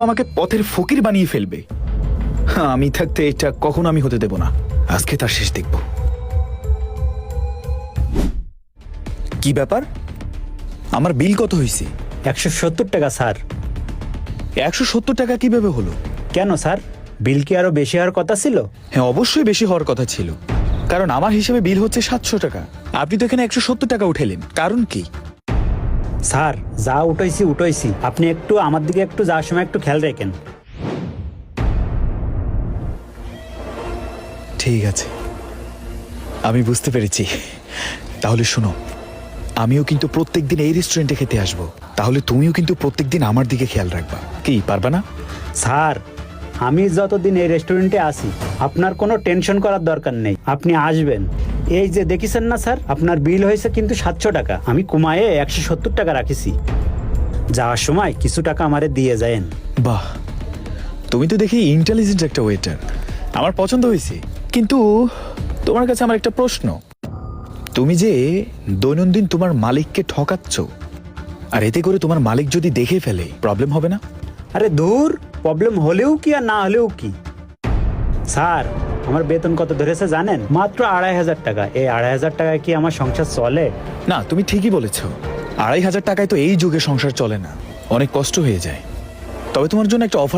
আমাকে পথের ফকির বানিয়ে ফেলবে। আমি থাকতে এটা কখনো আমি হতে দেব না। আজকে তার শেষ দেখব। কি ব্যাপার, আমার বিল কত হয়েছে? 170 টাকা স্যার। 170 টাকা কিভাবে হলো? কেন স্যার, বিল কি আরো বেশি হওয়ার কথা ছিল? হ্যাঁ, অবশ্যই বেশি হওয়ার কথা ছিল, কারণ আমার হিসেবে বিল হচ্ছে 700 টাকা। আপনি তো এখানে 170 টাকা উঠেলেন, কারণ কি? স্যার, যা উঠাইছি, আপনি একটু আমার দিকে একটু যাওয়ার সময় একটু খেয়াল রাখেন। ঠিক আছে, আমি বুঝতে পেরেছি। তাহলে শোনো, আমিও কিন্তু প্রত্যেকদিন এই রেস্টুরেন্টে খেতে আসবো। তাহলে তুমিও কিন্তু প্রত্যেকদিন আমার দিকে খেয়াল রাখবা। কি, পারবা না? স্যার, আমি যতদিন এই রেস্টুরেন্টে আসি আপনার কোনো টেনশন করার দরকার নেই, আপনি আসবেন। এই যে দেখেছেন না স্যার, আপনার বিল হয়েছে কিন্তু 700 টাকা, আমি কমায়ে 170 টাকা রাখিছি। যাওয়ার সময় কিছু টাকা আমারে দিয়ে যায়েন। বাহ, তুমি তো দেখি ইন্টেলিজেন্ট একটা ওয়েটার, আমার পছন্দ হয়েছে। কিন্তু তোমার কাছে আমার একটা প্রশ্ন, তুমি যে দৈনন্দিন তোমার মালিককে ঠকাচ্ছ, আর এতে করে তোমার মালিক যদি দেখে ফেলে, প্রবলেম হবে না? আরে দূর, প্রবলেম হলেও কি আর না হলেও কি। স্যার, আমার বেতন কত ধরেছে জানেন? মাত্র 2500 টাকা। এই 2500 টাকায় কি আমার সংসার চলে? না, তুমি ঠিকই বলেছ। 2500 টাকায় তো এই যুগে সংসার চলে না, অনেক কষ্ট হয়ে যায়। তবে তোমার জন্য একটা অফার